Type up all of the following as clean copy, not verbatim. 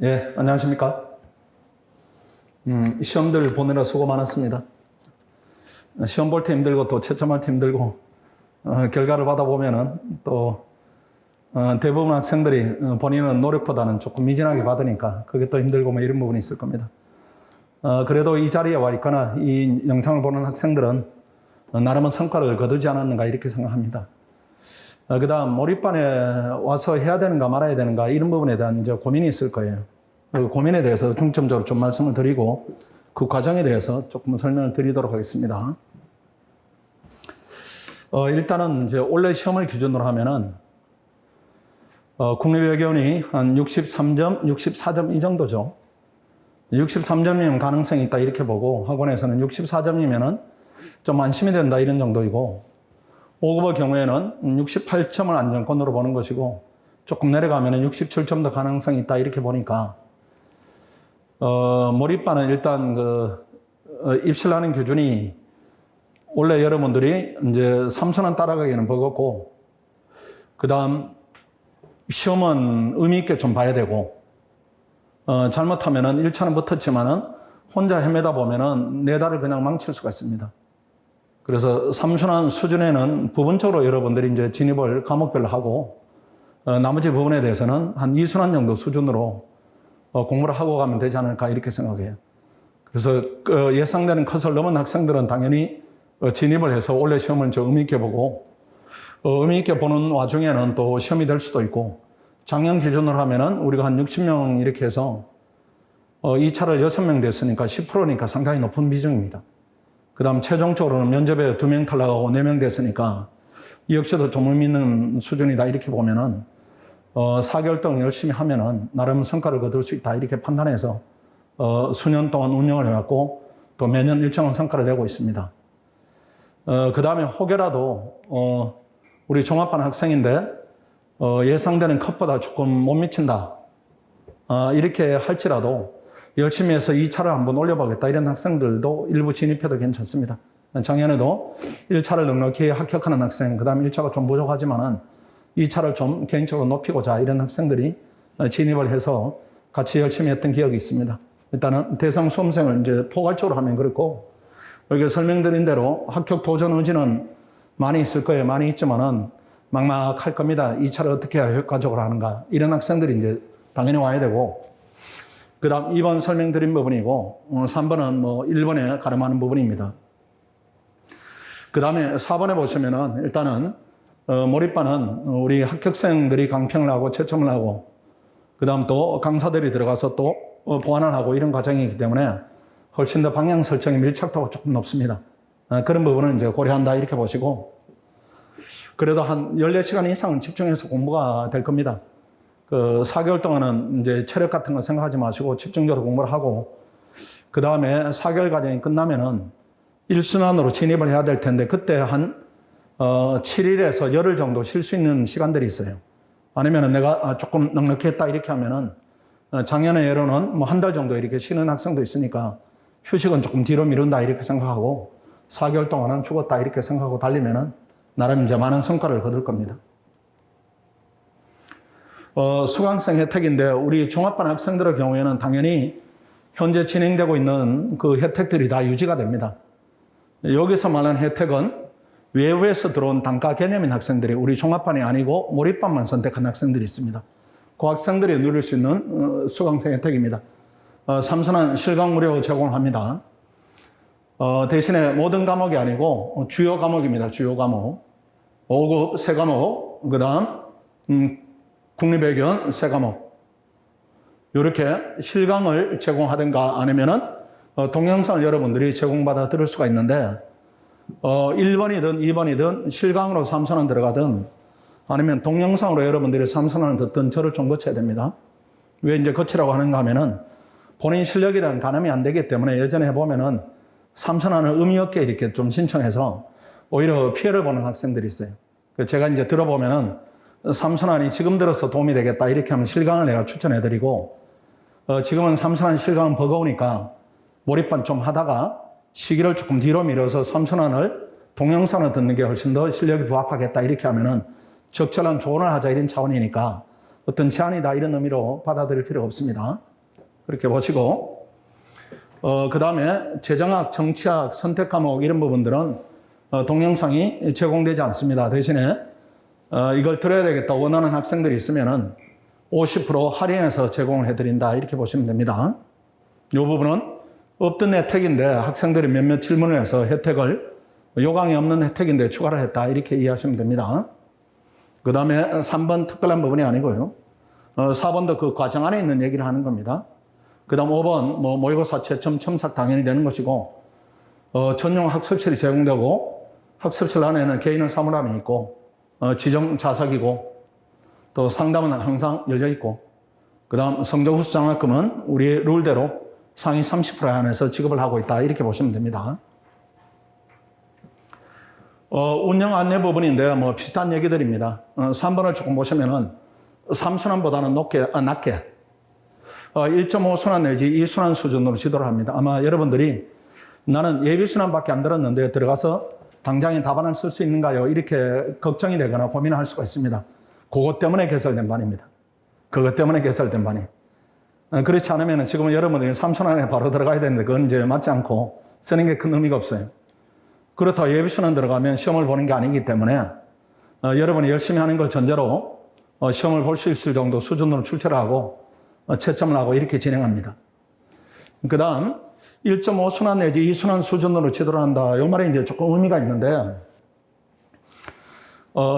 예, 안녕하십니까. 시험들 보느라 수고 많았습니다. 시험 볼 때 힘들고 또 채점할 때 힘들고, 결과를 받아보면은 또, 대부분 학생들이 본인은 노력보다는 조금 미진하게 받으니까 그게 또 힘들고 뭐 이런 부분이 있을 겁니다. 그래도 이 자리에 와 있거나 이 영상을 보는 학생들은 나름의 성과를 거두지 않았는가 이렇게 생각합니다. 그 다음 몰입반에 와서 해야 되는가 말아야 되는가 이런 부분에 대한 이제 고민이 있을 거예요. 그 고민에 대해서 중점적으로 좀 말씀을 드리고 그 과정에 대해서 조금 설명을 드리도록 하겠습니다. 일단은 이제 올해 시험을 기준으로 하면은 국립외교원이 한 63점, 64점 이 정도죠. 63점이면 가능성이 있다 이렇게 보고 학원에서는 64점이면은 좀 안심이 된다 이런 정도이고 5급의 경우에는 68점을 안정권으로 보는 것이고 조금 내려가면 67점도 가능성이 있다 이렇게 보니까 몰입반은 일단 입시를 하는 교준이 원래 여러분들이 이제 삼순환 따라가기는 버겁고 그 다음 시험은 의미 있게 좀 봐야 되고 잘못하면은 1차는 붙었지만은 혼자 헤매다 보면은 네 달을 그냥 망칠 수가 있습니다. 그래서 삼순환 수준에는 부분적으로 여러분들이 이제 진입을 과목별로 하고 나머지 부분에 대해서는 한 2순환 정도 수준으로 공부를 하고 가면 되지 않을까 이렇게 생각해요. 그래서 예상되는 컷을 넘은 학생들은 당연히 진입을 해서 올해 시험을 좀 의미 있게 보고 의미 있게 보는 와중에는 또 시험이 될 수도 있고 작년 기준으로 하면은 우리가 한 60명 이렇게 해서 2차를 6명 됐으니까 10%니까 상당히 높은 비중입니다. 그 다음 최종적으로는 면접에 2명 탈락하고 4명 됐으니까 이 역시도 좀 의미 있는 수준이다 이렇게 보면은 4개월 동안 열심히 하면은 나름 성과를 거둘 수 있다 이렇게 판단해서 수년 동안 운영을 해왔고 또 매년 일정한 성과를 내고 있습니다. 그 다음에 혹여라도 우리 종합반 학생인데 예상되는 컷보다 조금 못 미친다 이렇게 할지라도 열심히 해서 2차를 한번 올려보겠다 이런 학생들도 일부 진입해도 괜찮습니다. 작년에도 1차를 넉넉히 합격하는 학생, 그 다음 1차가 좀 부족하지만은 2차를 좀 개인적으로 높이고자 이런 학생들이 진입을 해서 같이 열심히 했던 기억이 있습니다. 일단은 대상 수험생을 이제 포괄적으로 하면 그렇고 여기 설명드린 대로 합격 도전 의지는 많이 있을 거예요. 많이 있지만은 막막할 겁니다. 2차를 어떻게 해야 효과적으로 하는가 이런 학생들이 이제 당연히 와야 되고 그 다음 2번 설명드린 부분이고 3번은 뭐 1번에 가름하는 부분입니다. 그 다음에 4번에 보시면은 일단은 몰입반은 우리 합격생들이 강평을 하고 채점을 하고 그 다음 또 강사들이 들어가서 또 보완을 하고 이런 과정이기 때문에 훨씬 더 방향 설정의 밀착도가 조금 높습니다. 그런 부분을 이제 고려한다 이렇게 보시고 그래도 한 14시간 이상은 집중해서 공부가 될 겁니다. 4개월 동안은 이제 체력 같은 거 생각하지 마시고 집중적으로 공부를 하고 그 다음에 4개월 과정이 끝나면은 1순환으로 진입을 해야 될 텐데 그때 한 7일에서 열흘 정도 쉴 수 있는 시간들이 있어요. 아니면은 내가 조금 넉넉히 했다 이렇게 하면은 작년에 예로는 뭐 한 달 정도 이렇게 쉬는 학생도 있으니까 휴식은 조금 뒤로 미룬다 이렇게 생각하고 4개월 동안은 죽었다 이렇게 생각하고 달리면은 나름 이제 많은 성과를 거둘 겁니다. 수강생 혜택인데 우리 종합반 학생들의 경우에는 당연히 현재 진행되고 있는 그 혜택들이 다 유지가 됩니다. 여기서 말하는 혜택은 외부에서 들어온 단과 개념인 학생들이 우리 종합반이 아니고 몰입반만 선택한 학생들이 있습니다. 그 학생들이 누릴 수 있는 수강생 혜택입니다. 삼순환 실강 무료 제공을 합니다. 대신에 모든 과목이 아니고 주요 과목입니다. 주요 과목. 5급 3과목, 그 다음 국립외교원 3과목. 이렇게 실강을 제공하든가 아니면은 동영상을 여러분들이 제공받아 들을 수가 있는데 1번이든 2번이든 실강으로 삼순환 들어가든 아니면 동영상으로 여러분들이 삼순환을 듣든 저를 좀 거쳐야 됩니다. 왜 이제 거치라고 하는가 하면은 본인 실력에 대한 가늠이 안 되기 때문에 예전에 해보면은 삼순환을 의미 없게 이렇게 좀 신청해서 오히려 피해를 보는 학생들이 있어요. 제가 이제 들어보면은 삼순환이 지금 들어서 도움이 되겠다 이렇게 하면 실강을 내가 추천해드리고 지금은 삼순환 실강은 버거우니까 몰입반 좀 하다가 시기를 조금 뒤로 미뤄서 삼순환을 동영상을 듣는 게 훨씬 더 실력이 부합하겠다 이렇게 하면은 적절한 조언을 하자 이런 차원이니까 어떤 제한이다 이런 의미로 받아들일 필요가 없습니다. 그렇게 보시고 그 다음에 재정학, 정치학, 선택 과목 이런 부분들은 동영상이 제공되지 않습니다. 대신에 이걸 들어야 되겠다 원하는 학생들이 있으면은 50% 할인해서 제공을 해드린다 이렇게 보시면 됩니다. 이 부분은 없던 혜택인데 학생들이 몇몇 질문을 해서 혜택을 요강이 없는 혜택인데 추가를 했다 이렇게 이해하시면 됩니다. 그 다음에 3번 특별한 부분이 아니고요. 4번도 그 과정 안에 있는 얘기를 하는 겁니다. 그 다음 5번 모의고사 채점 첨삭 당연히 되는 것이고 전용 학습실이 제공되고 학습실 안에는 개인의 사물함이 있고 지정 좌석이고 또 상담은 항상 열려 있고 그 다음 성적 우수 장학금은 우리 룰대로 상위 30%에 한해서 지급을 하고 있다 이렇게 보시면 됩니다. 운영 안내 부분인데 비슷한 얘기들입니다. 3번을 조금 보시면은 3순환보다는 낮게 1.5순환 내지 2순환 수준으로 지도를 합니다. 아마 여러분들이 나는 예비순환밖에 안 들었는데 들어가서 당장에 답안을 쓸 수 있는가요? 이렇게 걱정이 되거나 고민을 할 수가 있습니다. 그것 때문에 개설된 반입니다. 그것 때문에 개설된 반이. 그렇지 않으면 지금은 여러분들이 3순환에 바로 들어가야 되는데 그건 이제 맞지 않고 쓰는 게 큰 의미가 없어요. 그렇다고 예비순환 들어가면 시험을 보는 게 아니기 때문에 여러분이 열심히 하는 걸 전제로 시험을 볼 수 있을 정도 수준으로 출제를 하고 채점을 하고 이렇게 진행합니다. 그 다음 1.5순환 내지 2순환 수준으로 지도를 한다. 이 말에 이제 조금 의미가 있는데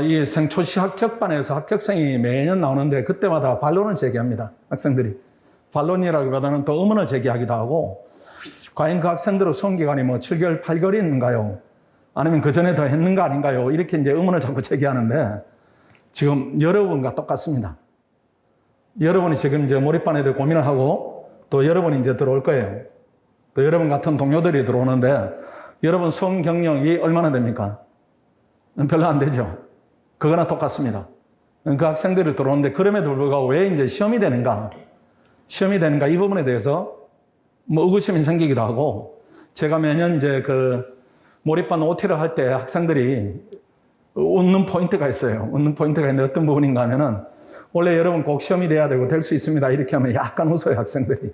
이 생초시 합격반에서 합격생이 매년 나오는데 그때마다 반론을 제기합니다. 학생들이. 반론이라기보다는 또 의문을 제기하기도 하고 과연 그 학생들의 수험기간이 7개월, 8개월인가요? 아니면 그 전에 더 했는가 아닌가요? 이렇게 이제 의문을 자꾸 제기하는데 지금 여러분과 똑같습니다. 여러분이 지금 이제 몰입반 애들 고민을 하고 또 여러분이 이제 들어올 거예요. 또 여러분 같은 동료들이 들어오는데 여러분 수험 경력이 얼마나 됩니까? 별로 안 되죠. 그거나 똑같습니다. 그 학생들이 들어오는데 그럼에도 불구하고 왜 이제 시험이 되는가 이 부분에 대해서 의구심이 생기기도 하고 제가 매년 이제 그 몰입반 OT를 할 때 학생들이 웃는 포인트가 있어요. 웃는 포인트가 있는데 어떤 부분인가 하면은 원래 여러분 꼭 시험이 돼야 되고 될 수 있습니다. 이렇게 하면 약간 웃어요, 학생들이.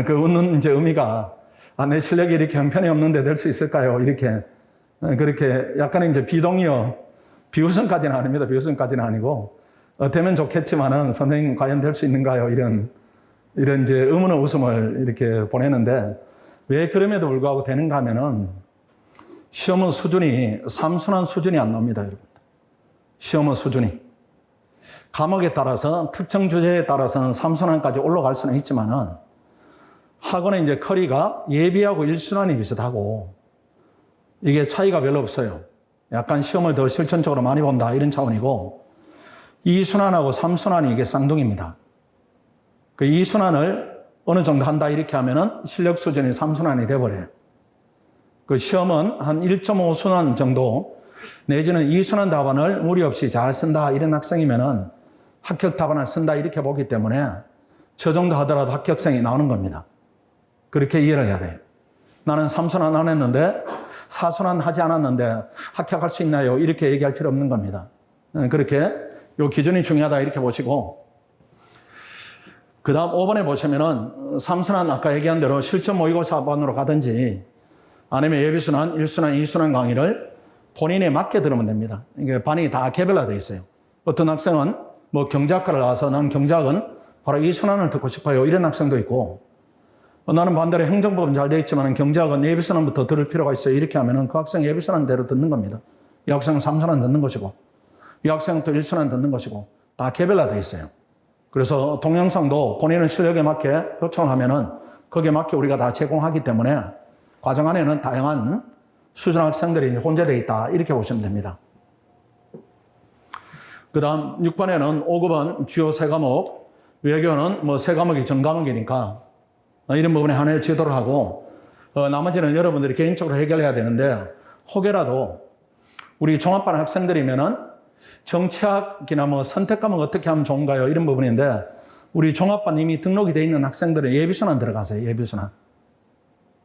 그 웃는 이제 의미가 내 실력이 이렇게 형편이 없는데 될 수 있을까요? 이렇게 그렇게 약간 이제 비동의어 비웃음까지는 아닙니다. 비웃음까지는 아니고 되면 좋겠지만은 선생님 과연 될 수 있는가요? 이런 이제 의문의 웃음을 이렇게 보내는데 왜 그럼에도 불구하고 되는가 하면은 시험은 수준이 3순환 수준이 안 나옵니다, 여러분. 시험은 수준이. 과목에 따라서 특정 주제에 따라서는 3순환까지 올라갈 수는 있지만은 학원의 이제 커리가 예비하고 1순환이 비슷하고 이게 차이가 별로 없어요. 약간 시험을 더 실천적으로 많이 본다 이런 차원이고 2순환하고 3순환이 이게 쌍둥이입니다. 그 2순환을 어느 정도 한다 이렇게 하면은 실력 수준이 3순환이 돼버려요. 그 시험은 한 1.5순환 정도 내지는 2순환 답안을 무리 없이 잘 쓴다 이런 학생이면은 합격 답안을 쓴다 이렇게 보기 때문에 저 정도 하더라도 합격생이 나오는 겁니다. 그렇게 이해를 해야 돼요. 나는 3순환 안 했는데 4순환 하지 않았는데 합격할 수 있나요? 이렇게 얘기할 필요 없는 겁니다. 그렇게 요 기준이 중요하다 이렇게 보시고 그 다음 5번에 보시면은 3순환 아까 얘기한 대로 실전 모의고사반으로 가든지 아니면 예비순환, 1순환, 2순환 강의를 본인에 맞게 들으면 됩니다. 이게 반이 다 개별화되어 있어요. 어떤 학생은 경제학과를 나와서 난 경제학은 바로 2순환을 듣고 싶어요. 이런 학생도 있고 나는 반대로 행정법은 잘 되어 있지만 경제학은 예비순환부터 들을 필요가 있어요. 이렇게 하면은 그 학생 예비순환대로 듣는 겁니다. 이 학생은 3순환 듣는 것이고 이 학생은 또 1순환 듣는 것이고 다 개별화되어 있어요. 그래서 동영상도 본인의 실력에 맞게 요청을 하면은 거기에 맞게 우리가 다 제공하기 때문에 과정 안에는 다양한 수준 학생들이 혼재되어 있다. 이렇게 보시면 됩니다. 그 다음 6번에는 5급은 주요 3과목, 외교는 3과목이 전과목이니까 이런 부분에 한해 지도를 하고 나머지는 여러분들이 개인적으로 해결해야 되는데 혹여라도 우리 종합반 학생들이면은 정치학이나 선택 과목 어떻게 하면 좋은가요? 이런 부분인데 우리 종합반 이미 등록이 돼 있는 학생들은 예비순환 들어가세요. 예비순환.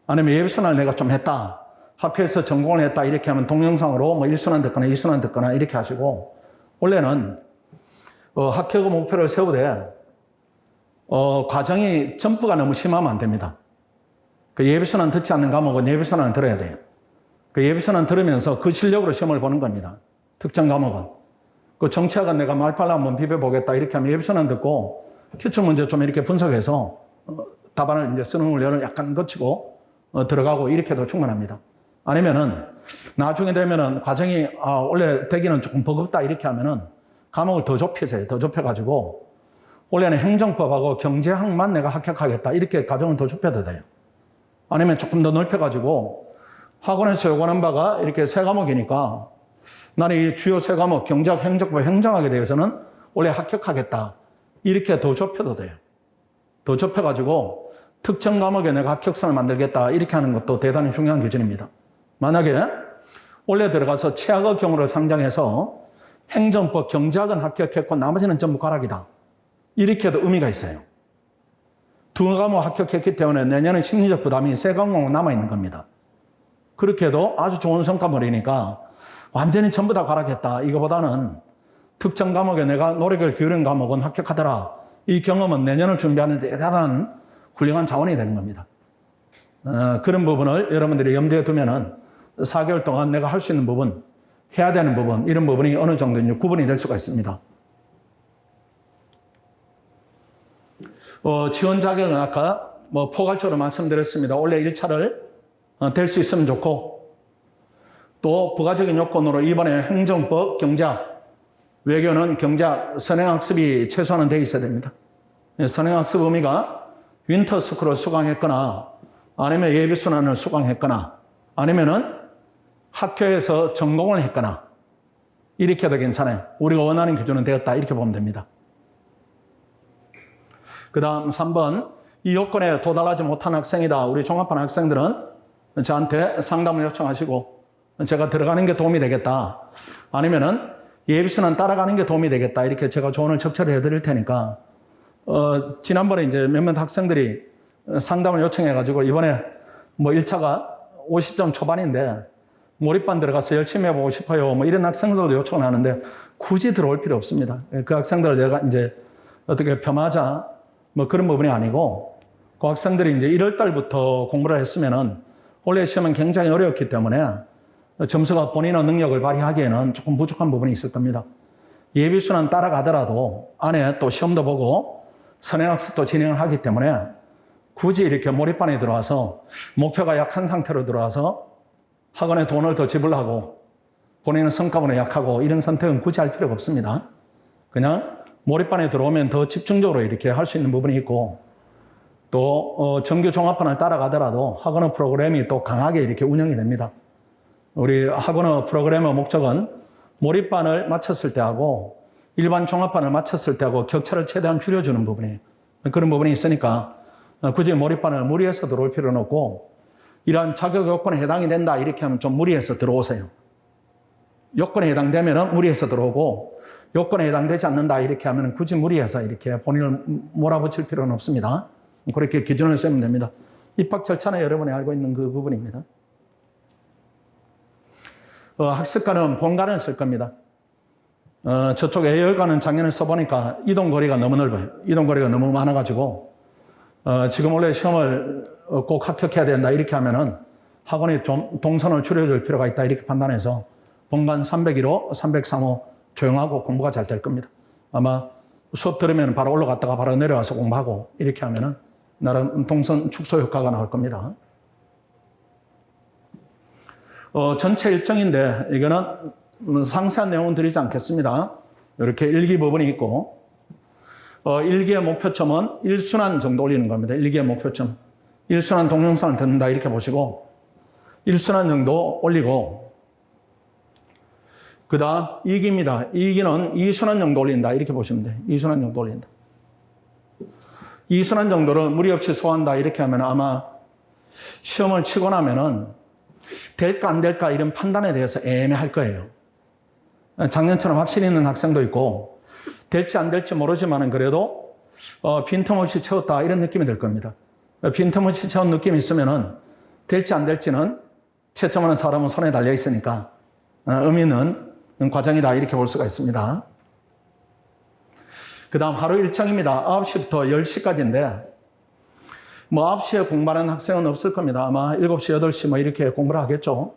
아니면 예비순환을 내가 좀 했다. 학교에서 전공을 했다. 이렇게 하면 동영상으로 1순환 듣거나 2순환 듣거나 이렇게 하시고 원래는 합격의 목표를 세우되 과정이 점프가 너무 심하면 안 됩니다. 그 예비순환 듣지 않는 과목은 예비순환을 들어야 돼요. 그 예비순환 들으면서 그 실력으로 시험을 보는 겁니다. 특정 과목은. 그 정치학은 내가 말빨라 한번 비벼보겠다 이렇게 하면 예비순환 듣고 기출문제 좀 이렇게 분석해서 답안을 이제 쓰는 훈련을 약간 거치고 들어가고 이렇게 해도 충분합니다. 아니면은 나중에 되면은 과정이 원래 되기는 조금 버겁다 이렇게 하면은 과목을 더 좁히세요. 더 좁혀가지고 원래는 행정법하고 경제학만 내가 합격하겠다 이렇게 과정을 더 좁혀도 돼요. 아니면 조금 더 넓혀가지고 학원에서 요구하는 바가 이렇게 세 과목이니까 나는 이 주요 세 과목 경제학, 행정법, 행정학에 대해서는 원래 합격하겠다 이렇게 더 좁혀도 돼요. 더 좁혀가지고 특정 과목에 내가 합격선을 만들겠다 이렇게 하는 것도 대단히 중요한 기준입니다. 만약에 원래 들어가서 최악의 경우를 상정해서 행정법, 경제학은 합격했고 나머지는 전부 과락이다. 이렇게 해도 의미가 있어요. 두 과목 합격했기 때문에 내년에 심리적 부담이 세 과목 남아있는 겁니다. 그렇게 해도 아주 좋은 성과물이니까 완전히 전부 다 과락했다. 이거보다는 특정 과목에 내가 노력을 기울인 과목은 합격하더라. 이 경험은 내년을 준비하는 데 대단한 훌륭한 자원이 되는 겁니다. 그런 부분을 여러분들이 염두에 두면은 4개월 동안 내가 할 수 있는 부분, 해야 되는 부분, 이런 부분이 어느 정도 구분이 될 수가 있습니다. 지원 자격은 아까 포괄적으로 말씀드렸습니다. 원래 1차를 될 수 있으면 좋고, 또 부가적인 요건으로 이번에 행정법, 경제학, 외교는 경제학, 선행학습이 최소한은 돼 있어야 됩니다. 선행학습 의미가 윈터스쿨을 수강했거나 아니면 예비순환을 수강했거나 아니면은 학교에서 전공을 했거나 이렇게 해도 괜찮아요. 우리가 원하는 기준은 되었다 이렇게 보면 됩니다. 그 다음 3번 이 요건에 도달하지 못한 학생이다. 우리 종합반 학생들은 저한테 상담을 요청하시고 제가 들어가는 게 도움이 되겠다. 아니면은 예비순환 따라가는 게 도움이 되겠다. 이렇게 제가 조언을 적절히 해드릴 테니까 지난번에 이제 몇몇 학생들이 상담을 요청해가지고 이번에 1차가 50점 초반인데 몰입반 들어가서 열심히 해보고 싶어요. 이런 학생들도 요청을 하는데 굳이 들어올 필요 없습니다. 그 학생들을 내가 이제 어떻게 폄하자 그런 부분이 아니고 그 학생들이 이제 1월 달부터 공부를 했으면은 원래 시험은 굉장히 어려웠기 때문에 점수가 본인의 능력을 발휘하기에는 조금 부족한 부분이 있을 겁니다. 예비순환 따라가더라도 안에 또 시험도 보고 선행학습도 진행을 하기 때문에 굳이 이렇게 몰입반에 들어와서 목표가 약한 상태로 들어와서 학원에 돈을 더 지불하고 본인은 성과분에 약하고 이런 선택은 굳이 할 필요가 없습니다. 그냥 몰입반에 들어오면 더 집중적으로 이렇게 할 수 있는 부분이 있고 또 정규 종합반을 따라가더라도 학원의 프로그램이 또 강하게 이렇게 운영이 됩니다. 우리 학원의 프로그램의 목적은 몰입반을 마쳤을 때하고 일반 종합반을 마쳤을 때하고 격차를 최대한 줄여주는 부분이에요. 그런 부분이 있으니까 굳이 몰입반을 무리해서 들어올 필요는 없고 이러한 자격 요건에 해당이 된다 이렇게 하면 좀 무리해서 들어오세요. 요건에 해당되면 무리해서 들어오고 요건에 해당되지 않는다 이렇게 하면 굳이 무리해서 이렇게 본인을 몰아붙일 필요는 없습니다. 그렇게 기준을 세우면 됩니다. 입학 절차는 여러분이 알고 있는 그 부분입니다. 학습관은 본관을 쓸 겁니다. 저쪽 A열관은 작년에 써보니까 이동거리가 너무 넓어요. 이동거리가 너무 많아가지고 지금 원래 시험을 꼭 합격해야 된다 이렇게 하면은 학원이 좀 동선을 줄여줄 필요가 있다 이렇게 판단해서 본관 301호, 303호 조용하고 공부가 잘 될 겁니다. 아마 수업 들으면 바로 올라갔다가 바로 내려와서 공부하고 이렇게 하면은 나름 동선 축소 효과가 나올 겁니다. 전체 일정인데 이거는 상세한 내용은 드리지 않겠습니다. 이렇게 일기 부분이 있고 1기의 목표점은 1순환 정도 올리는 겁니다. 1기의 목표점. 1순환 동영상을 듣는다 이렇게 보시고 1순환 정도 올리고 그 다음 2기입니다. 2기는 2순환 정도 올린다 이렇게 보시면 돼요. 2순환 정도 올린다. 2순환 정도를 무리 없이 소화한다 이렇게 하면 아마 시험을 치고 나면은 될까 안 될까 이런 판단에 대해서 애매할 거예요. 작년처럼 확신이 있는 학생도 있고 될지 안 될지 모르지만은 그래도 빈틈없이 채웠다 이런 느낌이 들 겁니다. 빈틈없이 채운 느낌이 있으면은 될지 안 될지는 채점하는 사람은 손에 달려 있으니까 의미 있는 과정이다 이렇게 볼 수가 있습니다. 그 다음 하루 일정입니다. 9시부터 10시까지인데, 뭐 9시에 공부하는 학생은 없을 겁니다. 아마 7시, 8시 뭐 이렇게 공부를 하겠죠.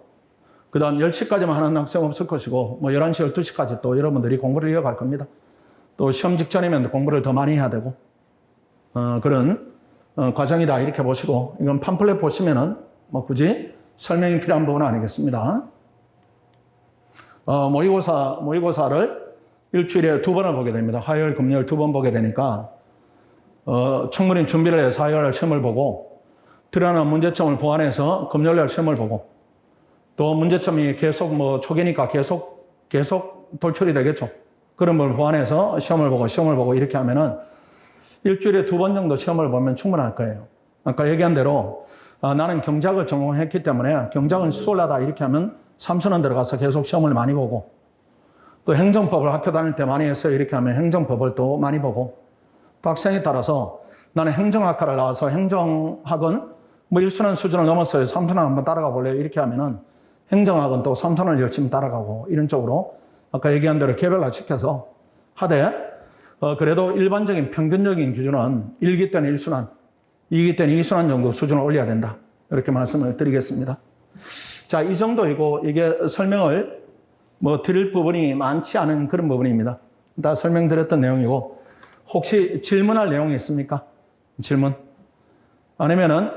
그 다음 10시까지만 하는 학생은 없을 것이고, 뭐 11시, 12시까지 또 여러분들이 공부를 이어갈 겁니다. 또 시험 직전이면 공부를 더 많이 해야 되고, 그런 과정이다 이렇게 보시고, 이건 팜플렛 보시면은 뭐 굳이 설명이 필요한 부분은 아니겠습니다. 모의고사를 일주일에 2번을 보게 됩니다. 화요일, 금요일 2번 보게 되니까 충분히 준비를 해서 화요일 시험을 보고 드러난 문제점을 보완해서 금요일 날 시험을 보고 또 문제점이 계속 뭐 초기니까 계속 돌출이 되겠죠. 그런 걸 보완해서 시험을 보고 이렇게 하면은 일주일에 2번 정도 시험을 보면 충분할 거예요. 아까 얘기한 대로 나는 경작을 전공했기 때문에 경작은 수월하다 이렇게 하면 삼수는 들어가서 계속 시험을 많이 보고 또 행정법을 학교 다닐 때 많이 했어요. 이렇게 하면 행정법을 또 많이 보고 또 학생에 따라서 나는 행정학과를 나와서 행정학은 뭐 1순환 수준을 넘었어요. 3순환 한번 따라가 볼래요. 이렇게 하면은 행정학은 또 3순환을 열심히 따라가고 이런 쪽으로 아까 얘기한 대로 개별화시켜서 하되 그래도 일반적인 평균적인 기준은 1기 때는 1순환, 2기 때는 2순환 정도 수준을 올려야 된다. 이렇게 말씀을 드리겠습니다. 자, 이 정도이고 이게 설명을 뭐 드릴 부분이 많지 않은 그런 부분입니다. 다 설명드렸던 내용이고 혹시 질문할 내용이 있습니까? 질문? 아니면은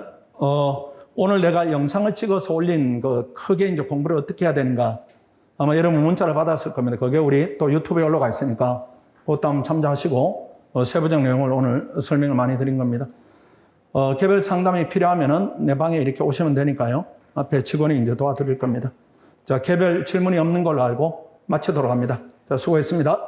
오늘 내가 영상을 찍어서 올린 그 크게 이제 공부를 어떻게 해야 되는가 아마 여러분 문자를 받았을 겁니다. 그게 우리 또 유튜브에 올라가 있으니까 그것도 한번 참조하시고 세부적 내용을 오늘 설명을 많이 드린 겁니다. 개별 상담이 필요하면은 내 방에 이렇게 오시면 되니까요. 앞에 직원이 이제 도와드릴 겁니다. 자, 개별 질문이 없는 걸로 알고 마치도록 합니다. 자, 수고했습니다.